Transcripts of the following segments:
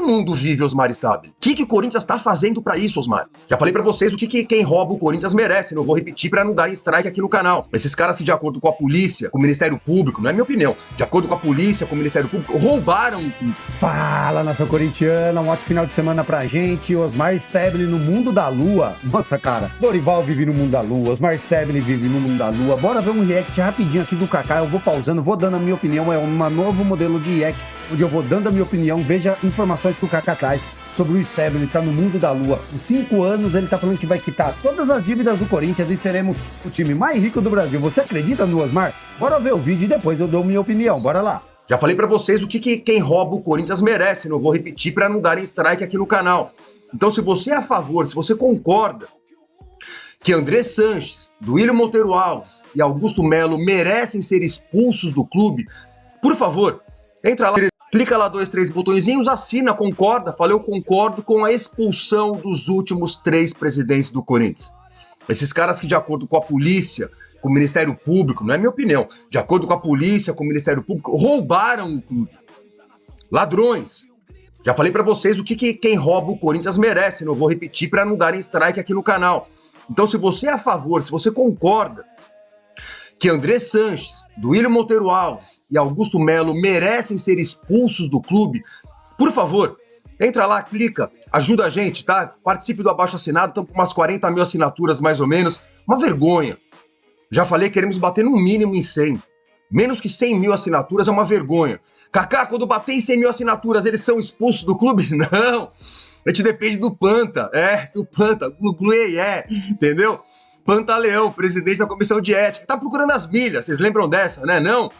mundo vive Osmar Stabile? O que o Corinthians tá fazendo pra isso, Osmar? Já falei pra vocês o que quem rouba o Corinthians merece, não vou repetir pra não dar strike aqui no canal. Esses caras que, de acordo com a polícia, com o Ministério Público, não é minha opinião, de acordo com a polícia, com o Ministério Público, roubaram o clube. Fala, nação corintiana, um ótimo final de semana pra gente. Osmar Stabile no mundo da lua. Nossa, cara, Dorival vive no mundo da lua, Osmar Stabile vive no mundo da lua. Bora ver um react rapidinho aqui do Kaká, eu vou pausando, vou dando a minha opinião, é um novo modelo de react, onde eu vou dando a minha opinião, veja informações que o Kaká traz sobre o Stabile, tá no mundo da lua. Em 5 anos ele tá falando que vai quitar todas as dívidas do Corinthians e seremos o time mais rico do Brasil. Você acredita no Osmar? Bora ver o vídeo e depois eu dou minha opinião, bora lá. Já falei pra vocês o que quem rouba o Corinthians merece, não vou repetir pra não darem strike aqui no canal. Então, se você é a favor, se você concorda que André Sanches, Duílio Monteiro Alves e Augusto Melo merecem ser expulsos do clube, por favor, entra lá, clica lá 2, 3 botõezinhos, assina, concorda, fala eu concordo com a expulsão dos últimos 3 presidentes do Corinthians. Esses caras que, de acordo com a polícia, com o Ministério Público, não é minha opinião, de acordo com a polícia, com o Ministério Público, roubaram o clube. Ladrões. Já falei pra vocês o que quem rouba o Corinthians merece, não vou repetir pra não darem strike aqui no canal. Então, se você é a favor, se você concorda que André Sanches, Duílio Monteiro Alves e Augusto Melo merecem ser expulsos do clube, por favor, entra lá, clica, ajuda a gente, tá? Participe do abaixo-assinado, estamos com umas 40 mil assinaturas mais ou menos. Uma vergonha. Já falei, queremos bater no mínimo em 100. Menos que 100 mil assinaturas é uma vergonha. Kaká, quando bater em 100 mil assinaturas, eles são expulsos do clube? Não. A gente depende do Panta. Do Panta. Entendeu? Pantaleão, presidente da comissão de ética. Tá procurando as milhas. Vocês lembram dessa, né? Não?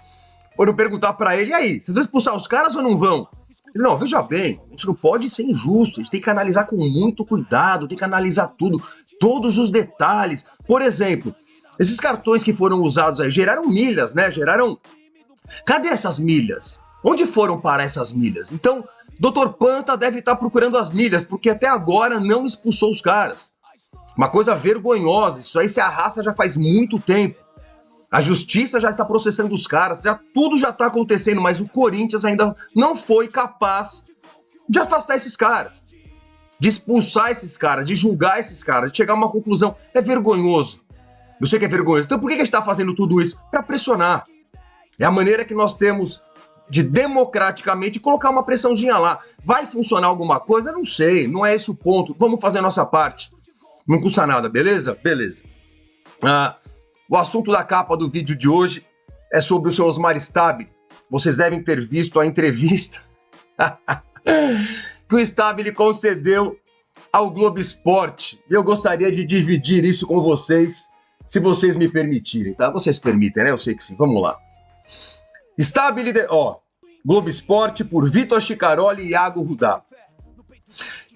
Foram perguntar pra ele, e aí, vocês vão expulsar os caras ou não vão? Ele, não, veja bem, a gente não pode ser injusto. A gente tem que analisar com muito cuidado, tem que analisar tudo, todos os detalhes. Por exemplo, esses cartões que foram usados aí geraram milhas, né? Cadê essas milhas? Onde foram parar essas milhas? Então, Dr. Panta deve estar procurando as milhas, porque até agora não expulsou os caras. Uma coisa vergonhosa, isso aí se arrasta já faz muito tempo. A justiça já está processando os caras, tudo já está acontecendo, mas o Corinthians ainda não foi capaz de afastar esses caras, de expulsar esses caras, de julgar esses caras, de chegar a uma conclusão. É vergonhoso. Eu sei que é vergonhoso. Então por que a gente está fazendo tudo isso? Para pressionar. É a maneira que nós temos de democraticamente colocar uma pressãozinha lá. Vai funcionar alguma coisa? Não sei, não é esse o ponto. Vamos fazer a nossa parte. Não custa nada, beleza? Beleza. O assunto da capa do vídeo de hoje é sobre o seu Osmar Stabile. Vocês devem ter visto a entrevista que o Stabile concedeu ao Globo Esporte. Eu gostaria de dividir isso com vocês, se vocês me permitirem, tá? Vocês permitem, né? Eu sei que sim. Vamos lá. Stabile, Globo Esporte por Vitor Chicaroli e Iago Rudá.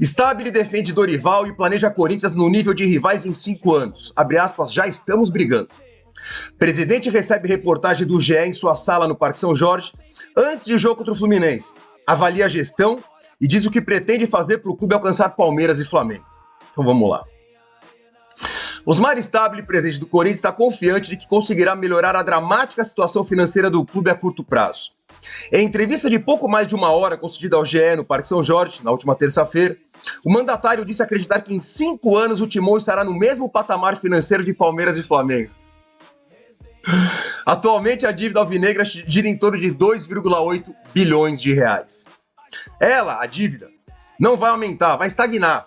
Stabile defende Dorival e planeja Corinthians no nível de rivais em 5 anos. Abre aspas, já estamos brigando. Presidente recebe reportagem do GE em sua sala no Parque São Jorge antes de jogo contra o Fluminense. Avalia a gestão e diz o que pretende fazer para o clube alcançar Palmeiras e Flamengo. Então vamos lá. Osmar Stabile, presidente do Corinthians, está confiante de que conseguirá melhorar a dramática situação financeira do clube a curto prazo. Em entrevista de pouco mais de 1 hora concedida ao GE no Parque São Jorge, na última terça-feira, o mandatário disse acreditar que em 5 anos o Timão estará no mesmo patamar financeiro de Palmeiras e Flamengo. Atualmente a dívida alvinegra gira em torno de 2,8 bilhões de reais. A dívida, não vai aumentar, vai estagnar.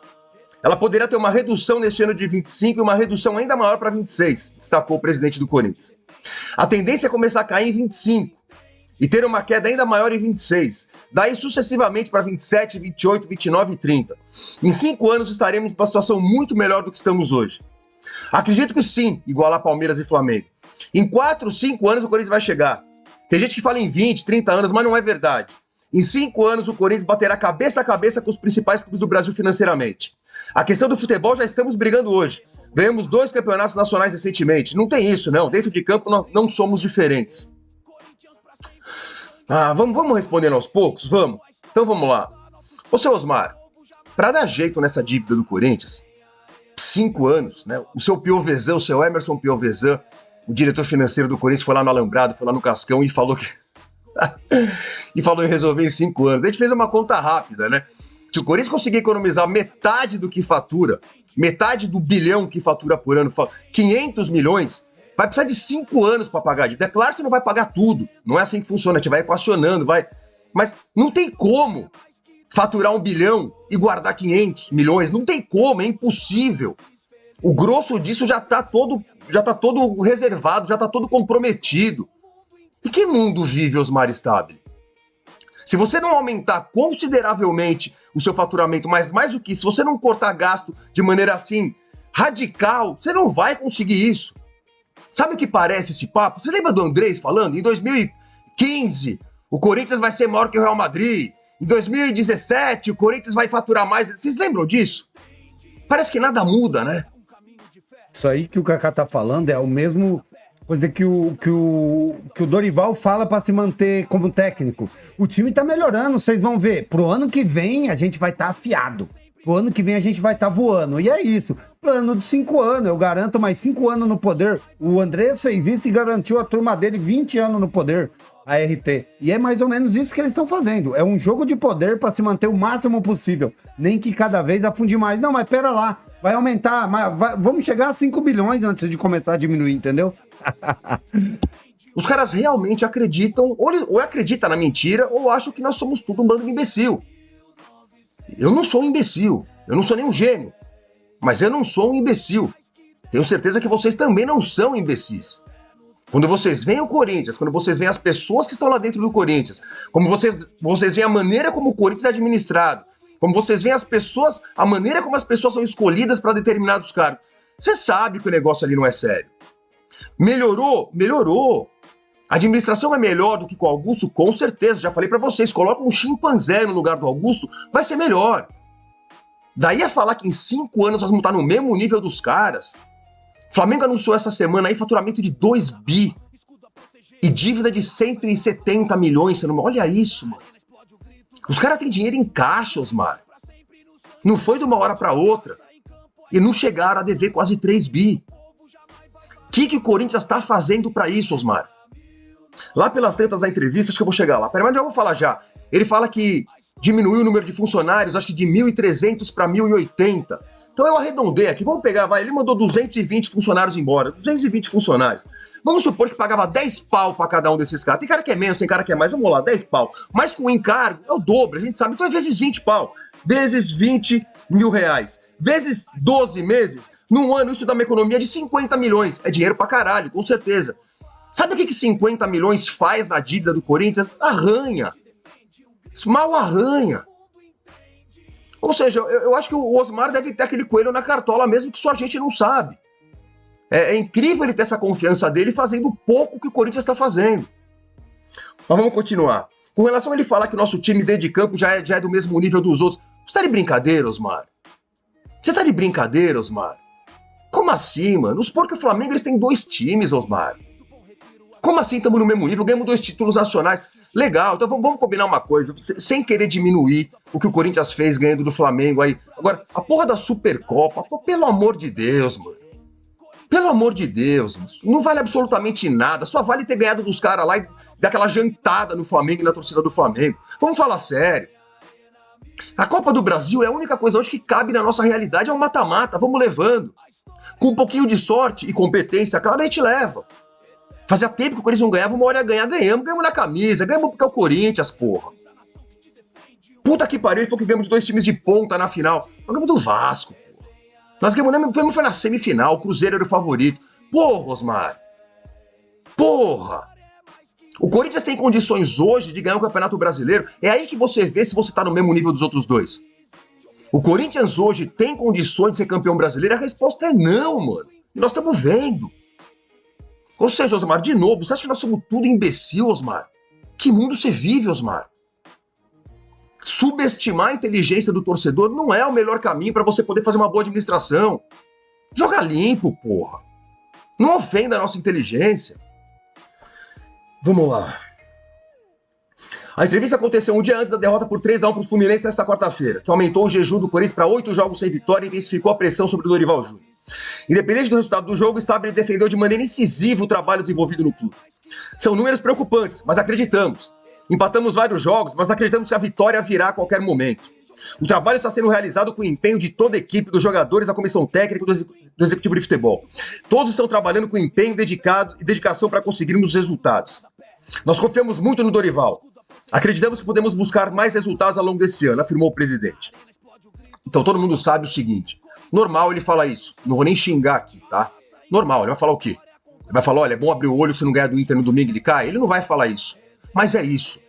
Ela poderá ter uma redução neste ano de 25 e uma redução ainda maior para 26, destacou o presidente do Corinthians. A tendência é começar a cair em 25 e ter uma queda ainda maior em 26, daí sucessivamente para 27, 28, 29 e 30. Em 5 anos estaremos numa situação muito melhor do que estamos hoje. Acredito que sim, igualar Palmeiras e Flamengo. Em 4, 5 anos o Corinthians vai chegar. Tem gente que fala em 20, 30 anos, mas não é verdade. Em 5 anos o Corinthians baterá cabeça a cabeça com os principais clubes do Brasil financeiramente. A questão do futebol já estamos brigando hoje. Ganhamos 2 campeonatos nacionais recentemente. Não tem isso, não. Dentro de campo não somos diferentes. Vamos respondendo aos poucos? Vamos. Então vamos lá. Ô, seu Osmar, para dar jeito nessa dívida do Corinthians, 5 anos, né? O seu Piovesan, o seu Emerson Piovesan, o diretor financeiro do Corinthians, foi lá no Alambrado, foi lá no Cascão e falou que... e falou em resolver em 5 anos. A gente fez uma conta rápida, né? Se o Corinthians conseguir economizar metade do que fatura, metade do bilhão que fatura por ano, 500 milhões, vai precisar de 5 anos para pagar a dívida. É claro que você não vai pagar tudo, não é assim que funciona, a gente vai equacionando, vai... Mas não tem como faturar 1 bilhão e guardar 500 milhões, não tem como, é impossível. O grosso disso já tá todo reservado, já tá todo comprometido. E que mundo vive Osmar Stabile? Se você não aumentar consideravelmente o seu faturamento, mas mais do que isso, se você não cortar gasto de maneira assim radical, você não vai conseguir isso. Sabe o que parece esse papo? Você lembra do Andrés falando? Em 2015, o Corinthians vai ser maior que o Real Madrid. Em 2017, o Corinthians vai faturar mais. Vocês lembram disso? Parece que nada muda, né? Isso aí que o Kaká tá falando é o mesmo coisa que o Dorival fala para se manter como técnico. O time tá melhorando, vocês vão ver. Pro ano que vem a gente vai estar afiado. Pro ano que vem a gente vai estar voando. E é isso. Plano de 5 anos. Eu garanto mais 5 anos no poder. O Andrés fez isso e garantiu a turma dele 20 anos no poder. A RT. E é mais ou menos isso que eles estão fazendo. É um jogo de poder para se manter o máximo possível. Nem que cada vez afunde mais. Não, mas pera lá. Vai aumentar. Vamos chegar a 5 bilhões antes de começar a diminuir, entendeu? Os caras realmente acreditam, ou acreditam na mentira, ou acham que nós somos tudo um bando de imbecil. Eu não sou um imbecil, eu não sou nem um gênio, mas eu não sou um imbecil. Tenho certeza que vocês também não são imbecis. Quando vocês veem o Corinthians, quando vocês veem as pessoas que estão lá dentro do Corinthians, como vocês veem a maneira como o Corinthians é administrado, como vocês veem as pessoas, a maneira como as pessoas são escolhidas para determinados cargos, você sabe que o negócio ali não é sério. Melhorou? Melhorou. A administração é melhor do que com o Augusto? Com certeza, já falei pra vocês, coloca um chimpanzé no lugar do Augusto, vai ser melhor. Daí a falar que em 5 anos nós vamos estar no mesmo nível dos caras. O Flamengo anunciou essa semana aí faturamento de 2 bi e dívida de 170 milhões. Olha isso, mano. Os caras têm dinheiro em caixa, Osmar. Não foi de uma hora pra outra. E não chegaram a dever quase 3 bi. O que o Corinthians está fazendo para isso, Osmar? Lá pelas tantas da entrevista, acho que eu vou chegar lá. Pera, mas já vou falar já. Ele fala que diminuiu o número de funcionários, acho que de 1.300 para 1.080. Então eu arredondei aqui, vamos pegar, vai. Ele mandou 220 funcionários embora, 220 funcionários. Vamos supor que pagava 10 pau para cada um desses caras. Tem cara que é menos, tem cara que é mais, vamos lá, 10 pau. Mas com o encargo é o dobro, a gente sabe. Então é vezes 20 pau, vezes 20 mil reais. Vezes 12 meses, num ano isso dá uma economia de 50 milhões. É dinheiro pra caralho, com certeza. Sabe o que 50 milhões faz na dívida do Corinthians? Arranha. Mal arranha. Ou seja, eu acho que o Osmar deve ter aquele coelho na cartola mesmo que só a gente não sabe. É incrível ele ter essa confiança dele fazendo o pouco que o Corinthians está fazendo. Mas vamos continuar. Com relação a ele falar que o nosso time dentro de campo já é do mesmo nível dos outros. Você tá de brincadeira, Osmar? Você tá de brincadeira, Osmar? Como assim, mano? Os porcos do Flamengo, eles têm 2 times, Osmar. Como assim estamos no mesmo nível? Ganhamos 2 títulos nacionais. Legal, então vamos combinar uma coisa, sem querer diminuir o que o Corinthians fez ganhando do Flamengo aí. Agora, a porra da Supercopa, pô, pelo amor de Deus, mano. Pelo amor de Deus, não vale absolutamente nada, só vale ter ganhado dos caras lá e dar aquela jantada no Flamengo e na torcida do Flamengo. Vamos falar sério. A Copa do Brasil é a única coisa hoje que cabe na nossa realidade, é um mata-mata, vamos levando. Com um pouquinho de sorte e competência, claro, a gente leva. Fazia tempo que o Corinthians não ganhava, uma hora ia ganhar, ganhamos na camisa, ganhamos porque é o Corinthians, porra. Puta que pariu, ele falou que ganhamos 2 times de ponta na final. Nós ganhamos do Vasco, porra. Nós ganhamos, foi na semifinal, o Cruzeiro era o favorito. Porra, Osmar. Porra. O Corinthians tem condições hoje de ganhar o Campeonato Brasileiro. É aí que você vê se você tá no mesmo nível dos outros dois. O Corinthians hoje tem condições de ser campeão brasileiro? A resposta é não, mano. E nós estamos vendo. Ou seja, Osmar, de novo, você acha que nós somos tudo imbecil, Osmar? Que mundo você vive, Osmar? Subestimar a inteligência do torcedor não é o melhor caminho para você poder fazer uma boa administração. Joga limpo, porra. Não ofenda a nossa inteligência. Vamos lá. A entrevista aconteceu um dia antes da derrota por 3-1 pro Fluminense nesta quarta-feira, que aumentou o jejum do Corinthians para 8 jogos sem vitória e intensificou a pressão sobre o Dorival Júnior. Independente do resultado do jogo, o Stabile defendeu de maneira incisiva o trabalho desenvolvido no clube. São números preocupantes, mas acreditamos. Empatamos vários jogos, mas acreditamos que a vitória virá a qualquer momento. O trabalho está sendo realizado com o empenho de toda a equipe, dos jogadores, da comissão técnica do executivo de futebol. Todos estão trabalhando com empenho dedicado e dedicação para conseguirmos os resultados. Nós confiamos muito no Dorival. Acreditamos que podemos buscar mais resultados ao longo desse ano, afirmou o presidente. Então todo mundo sabe o seguinte, normal ele falar isso, não vou nem xingar aqui, tá? Normal, ele vai falar o quê? Ele vai falar, olha, é bom abrir o olho se não ganhar do Inter no domingo ele cai? Ele não vai falar isso, mas é isso.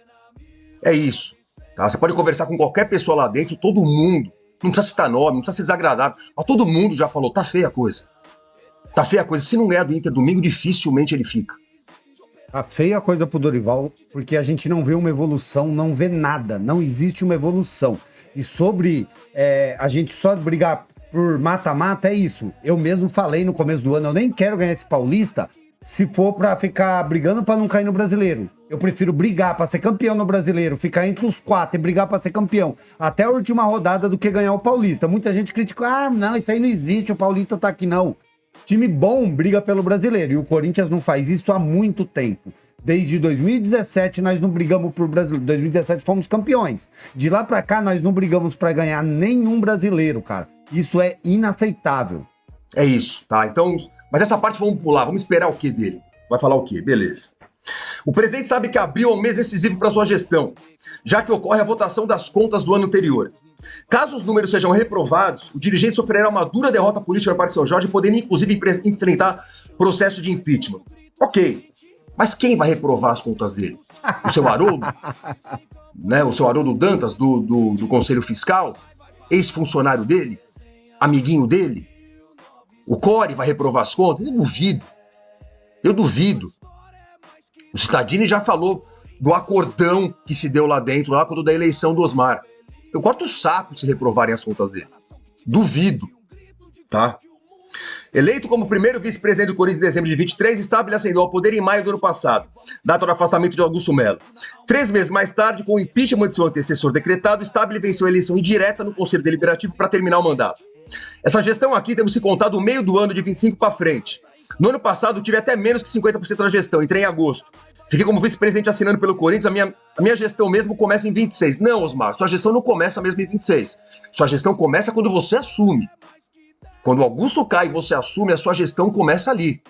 É isso, tá? Você pode conversar com qualquer pessoa lá dentro, todo mundo, não precisa citar nome, não precisa ser desagradável, mas todo mundo já falou, tá feia a coisa. Tá feia a coisa, se não ganhar do Inter domingo, dificilmente ele fica. Tá feia a coisa pro Dorival, porque a gente não vê uma evolução, não vê nada, não existe uma evolução. E sobre a gente só brigar por mata-mata, é isso. Eu mesmo falei no começo do ano, eu nem quero ganhar esse Paulista se for pra ficar brigando pra não cair no Brasileiro. Eu prefiro brigar pra ser campeão no Brasileiro, ficar entre os 4 e brigar pra ser campeão até a última rodada do que ganhar o Paulista. Muita gente critica, não, isso aí não existe, o Paulista tá aqui não. Time bom briga pelo Brasileiro, e o Corinthians não faz isso há muito tempo. Desde 2017 nós não brigamos por Brasileiro, 2017 fomos campeões. De lá pra cá nós não brigamos pra ganhar nenhum brasileiro, cara. Isso é inaceitável. É isso, tá? Então, mas essa parte vamos pular, vamos esperar o quê dele? Vai falar o quê? Beleza. O presidente sabe que abril é um mês decisivo para sua gestão, já que ocorre a votação das contas do ano anterior. Caso os números sejam reprovados, o dirigente sofrerá uma dura derrota política no Parque São Jorge, podendo inclusive enfrentar processo de impeachment. Ok, mas quem vai reprovar as contas dele? O seu Haroldo? Né? O seu Haroldo Dantas, do Conselho Fiscal? Ex-funcionário dele? Amiguinho dele? O Core vai reprovar as contas? Eu duvido. O Cittadini já falou do acordão que se deu lá dentro, lá quando da eleição do Osmar. Eu corto o saco se reprovarem as contas dele. Duvido, tá? Eleito como primeiro vice-presidente do Corinthians em dezembro de 23, Stabile ascendeu ao poder em maio do ano passado, data do afastamento de Augusto Melo. 3 meses mais tarde, com o impeachment de seu antecessor decretado, Stabile venceu a eleição indireta no Conselho Deliberativo para terminar o mandato. Essa gestão aqui temos se contar do meio do ano de 25 para frente. No ano passado, tive até menos que 50% da gestão, entrei em agosto. Fiquei como vice-presidente assinando pelo Corinthians, a minha gestão mesmo começa em 26. Não, Osmar, sua gestão não começa mesmo em 26. Sua gestão começa quando você assume. Quando o Augusto cai e você assume, a sua gestão começa ali.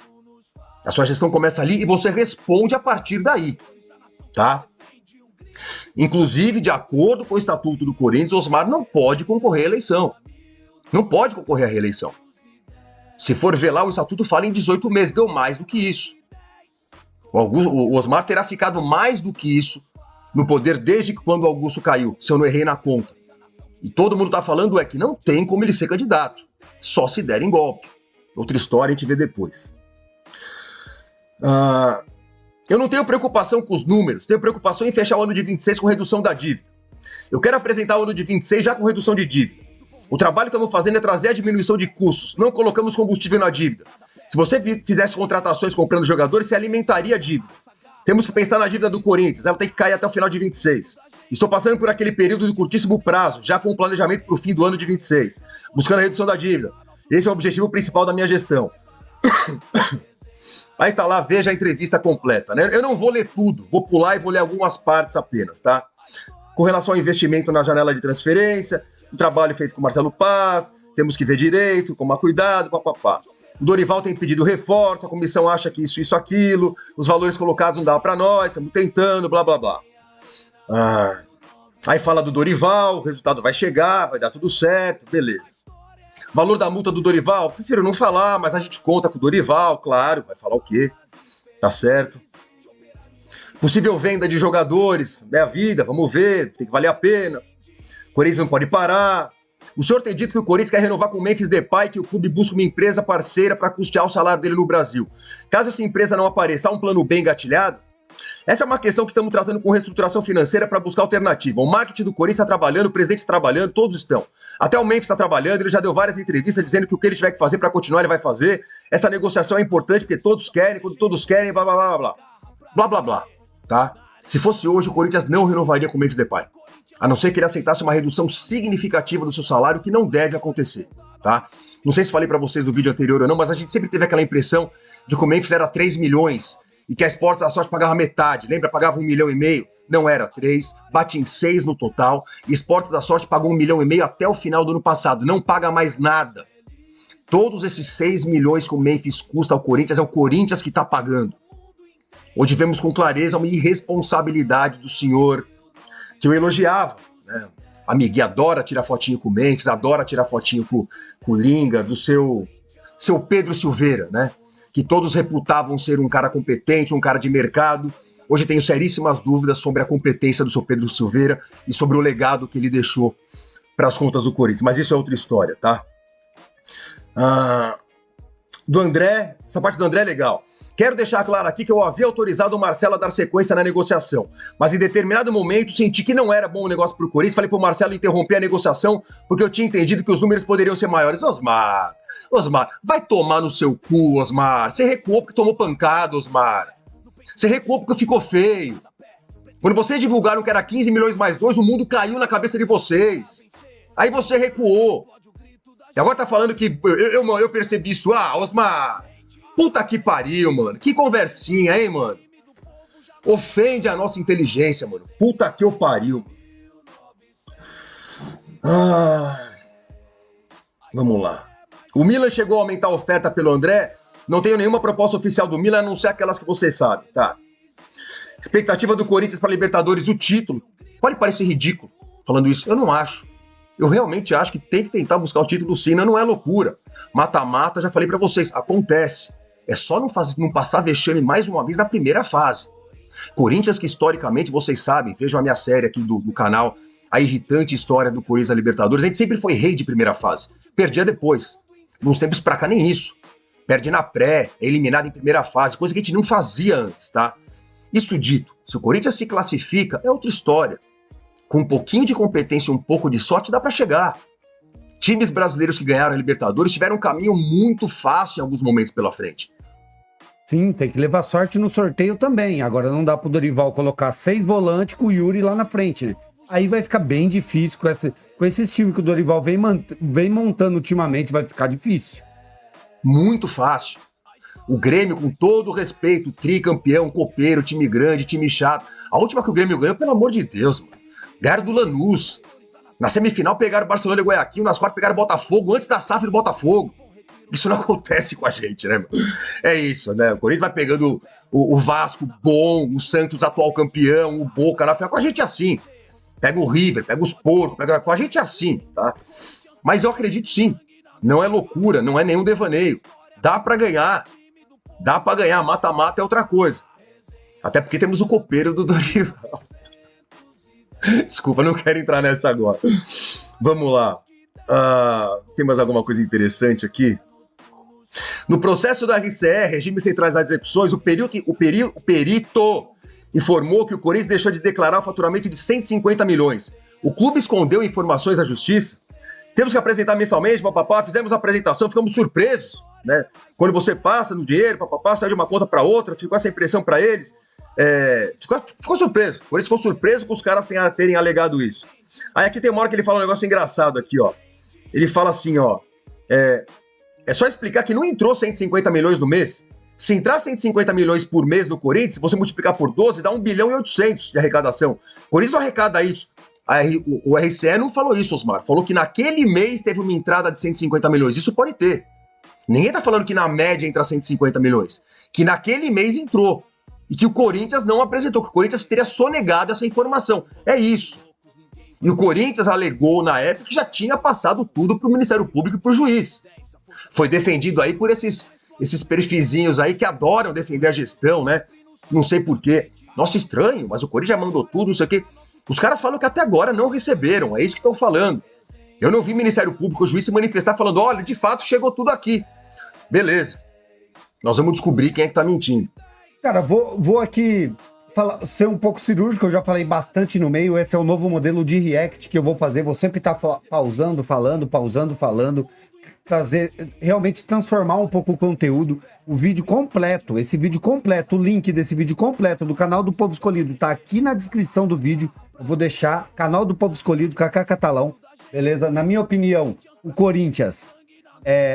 A sua gestão começa ali e você responde a partir daí, tá? Inclusive, de acordo com o Estatuto do Corinthians, Osmar não pode concorrer à eleição. Não pode concorrer à reeleição. Se for ver lá, o Estatuto fala em 18 meses, deu mais do que isso. O Osmar terá ficado mais do que isso no poder desde quando o Augusto caiu, se eu não errei na conta. E todo mundo tá falando que não tem como ele ser candidato, só se derem golpe. Outra história a gente vê depois. Eu não tenho preocupação com os números, tenho preocupação em fechar o ano de 26 com redução da dívida. Eu quero apresentar o ano de 26 já com redução de dívida. O trabalho que estamos fazendo é trazer a diminuição de custos, não colocamos combustível na dívida. Se você fizesse contratações comprando jogadores, você alimentaria a dívida. Temos que pensar na dívida do Corinthians, ela tem que cair até o final de 26. Estou passando por aquele período de curtíssimo prazo, já com o planejamento para o fim do ano de 26, buscando a redução da dívida. Esse é o objetivo principal da minha gestão. Aí tá lá, veja a entrevista completa, né? Eu não vou ler tudo, vou pular e vou ler algumas partes apenas, tá? Com relação ao investimento na janela de transferência, o trabalho feito com o Marcelo Paz, temos que ver direito, tomar cuidado, papapá. O Dorival tem pedido reforço, a comissão acha que isso, aquilo, os valores colocados não dá pra nós, estamos tentando, blá, blá, blá. Aí fala do Dorival, o resultado vai chegar, vai dar tudo certo, beleza. Valor da multa do Dorival, prefiro não falar, mas a gente conta com o Dorival, claro, vai falar o quê? Tá certo. Possível venda de jogadores, é a vida, vamos ver, tem que valer a pena. O Corinthians não pode parar. O senhor tem dito que o Corinthians quer renovar com o Memphis Depay, que o clube busca uma empresa parceira para custear o salário dele no Brasil. Caso essa empresa não apareça, há um plano B engatilhado? Essa é uma questão que estamos tratando com reestruturação financeira para buscar alternativa. O marketing do Corinthians está trabalhando, o presidente está trabalhando, todos estão. Até o Memphis está trabalhando, ele já deu várias entrevistas dizendo que o que ele tiver que fazer para continuar, ele vai fazer. Essa negociação é importante porque todos querem, quando todos querem, blá, blá, blá, blá. Blá, blá, blá, tá? Se fosse hoje, o Corinthians não renovaria com o Memphis Depay. A não ser que ele aceitasse uma redução significativa do seu salário, que não deve acontecer, tá? Não sei se falei pra vocês do vídeo anterior ou não, mas a gente sempre teve aquela impressão de que o Memphis era 3 milhões e que a Esportes da Sorte pagava metade. Lembra? Pagava 1,5 milhão. Não era 3, bate em 6 no total. E Esportes da Sorte pagou 1,5 milhão até o final do ano passado. Não paga mais nada. Todos esses 6 milhões que o Memphis custa ao Corinthians é o Corinthians que está pagando. Hoje vemos com clareza uma irresponsabilidade do senhor que eu elogiava, né? A Migui adora tirar fotinho com o Memphis, adora tirar fotinho com o Linga, do seu Pedro Silveira, né? Que todos reputavam ser um cara competente, um cara de mercado. Hoje tenho seríssimas dúvidas sobre a competência do seu Pedro Silveira e sobre o legado que ele deixou para as contas do Corinthians. Mas isso é outra história, tá? Do André, essa parte do André é legal. Quero deixar claro aqui que eu havia autorizado o Marcelo a dar sequência na negociação, mas em determinado momento senti que não era bom o negócio pro Corinthians, falei pro Marcelo interromper a negociação porque eu tinha entendido que os números poderiam ser maiores. Osmar, vai tomar no seu cu, Osmar. Você recuou porque tomou pancada, Osmar. Você recuou porque ficou feio. Quando vocês divulgaram que era 15 milhões mais 2, o mundo caiu na cabeça de vocês. Aí você recuou. E agora tá falando que eu percebi isso. Osmar, puta que pariu, mano. Que conversinha, hein, mano? Ofende a nossa inteligência, mano. Puta que eu pariu. Vamos lá. O Milan chegou a aumentar a oferta pelo André. Não tenho nenhuma proposta oficial do Milan, a não ser aquelas que você sabe, tá? Expectativa do Corinthians para Libertadores, o título. Pode parecer ridículo falando isso. Eu não acho. Eu realmente acho que tem que tentar buscar o título sim, não é loucura. Mata-mata, já falei pra vocês, acontece. É só não passar vexame mais uma vez na primeira fase. Corinthians que historicamente, vocês sabem, vejam a minha série aqui do canal, a irritante história do Corinthians da Libertadores, a gente sempre foi rei de primeira fase. Perdia depois. Nos tempos pra cá nem isso. Perde na pré, é eliminado em primeira fase, coisa que a gente não fazia antes, tá? Isso dito, se o Corinthians se classifica, é outra história. Com um pouquinho de competência e um pouco de sorte, dá pra chegar. Times brasileiros que ganharam a Libertadores tiveram um caminho muito fácil em alguns momentos pela frente. Sim, tem que levar sorte no sorteio também. Agora não dá pro Dorival colocar 6 volantes com o Yuri lá na frente, né? Aí vai ficar bem difícil com esses times que o Dorival vem montando ultimamente, vai ficar difícil. Muito fácil. O Grêmio, com todo o respeito, tricampeão, copeiro, time grande, time chato. A última que o Grêmio ganhou, pelo amor de Deus, mano. Ganharam do Lanús. Na semifinal pegaram Barcelona e Guayaquil, nas quartas pegaram Botafogo, antes da SAF do Botafogo. Isso não acontece com a gente, né, mano? É isso, né? O Corinthians vai pegando o Vasco bom, o Santos atual campeão, o Boca na final. Com a gente é assim. Pega o River, pega os porcos, com a gente é assim, tá? Mas eu acredito sim. Não é loucura, não é nenhum devaneio. Dá pra ganhar. Dá pra ganhar. Mata-mata é outra coisa. Até porque temos o copeiro do Dorival. Desculpa, não quero entrar nessa agora. Vamos lá. Tem mais alguma coisa interessante aqui? No processo da RCE, Regime Centralizado de Execuções, o perito informou que o Corinthians deixou de declarar o faturamento de 150 milhões. O clube escondeu informações à justiça. Temos que apresentar mensalmente, papapá, fizemos a apresentação, ficamos surpresos, né? Quando você passa no dinheiro, papapá, sai de uma conta para outra, ficou essa impressão para eles. Ficou surpreso. Por isso ficou surpreso com os caras terem alegado isso. Aí aqui tem uma hora que ele fala um negócio engraçado aqui, ó. Ele fala assim, ó. É só explicar que não entrou 150 milhões no mês. Se entrar 150 milhões por mês no Corinthians, você multiplicar por 12, dá 1 bilhão e 800 de arrecadação. O Corinthians não arrecada isso. O RCE não falou isso, Osmar. Falou que naquele mês teve uma entrada de 150 milhões. Isso pode ter. Ninguém tá falando que na média entra 150 milhões. Que naquele mês entrou. E que o Corinthians não apresentou, que o Corinthians teria sonegado essa informação. É isso. E o Corinthians alegou na época que já tinha passado tudo pro Ministério Público e pro juiz. Foi defendido aí por esses perfizinhos aí que adoram defender a gestão, né? Não sei porquê. Nossa, estranho, mas o Corinthians já mandou tudo, não sei o quê. Os caras falam que até agora não receberam, é isso que estão falando. Eu não vi Ministério Público, o juiz se manifestar falando, olha, de fato chegou tudo aqui. Beleza. Nós vamos descobrir quem é que tá mentindo. Cara, vou aqui ser um pouco cirúrgico, eu já falei bastante no meio, esse é o novo modelo de react que eu vou fazer, vou sempre estar pausando, falando, realmente transformar um pouco o conteúdo, o vídeo completo, esse vídeo completo, o link desse vídeo completo do canal do Povo Escolhido tá aqui na descrição do vídeo, eu vou deixar, canal do Povo Escolhido, Kaká Catalão, beleza? Na minha opinião, o Corinthians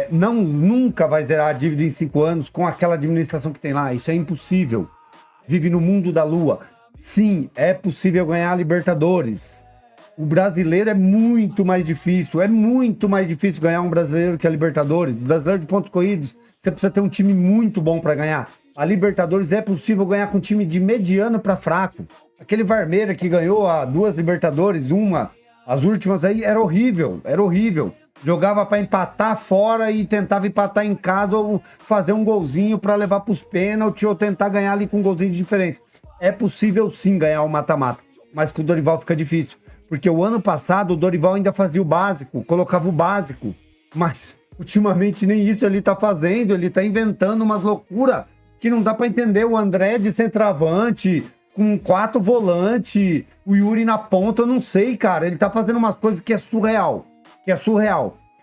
nunca vai zerar a dívida em 5 anos com aquela administração que tem lá, isso é impossível. vive no mundo da lua. Sim, é possível ganhar a Libertadores. O brasileiro é muito mais difícil ganhar um brasileiro que a Libertadores. Brasileiro de pontos corridos, você precisa ter um time muito bom para ganhar. A Libertadores é possível ganhar com um time de mediano para fraco. Aquele Varmeira que ganhou a 2 Libertadores, as últimas aí, era horrível. Jogava para empatar fora e tentava empatar em casa ou fazer um golzinho para levar para os pênaltis ou tentar ganhar ali com um golzinho de diferença. É possível sim ganhar o mata-mata, mas com o Dorival fica difícil. Porque o ano passado o Dorival ainda fazia o básico, colocava o básico, mas ultimamente nem isso ele tá fazendo, ele tá inventando umas loucuras que não dá para entender. O André de centroavante, com 4 volantes, o Yuri na ponta, eu não sei, cara. Ele tá fazendo umas coisas que é surreal.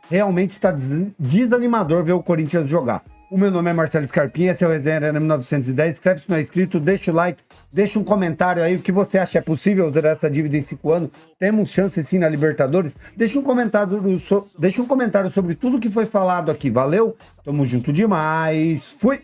Realmente está desanimador ver o Corinthians jogar. O meu nome é Marcelo Scarpim, esse é o Resenha Arena 1910. Inscreve se não é inscrito, deixa o like, deixa um comentário aí o que você acha. É possível zerar essa dívida em 5 anos? Temos chance sim na Libertadores? Deixa um comentário sobre tudo que foi falado aqui. Valeu? Tamo junto demais. Fui!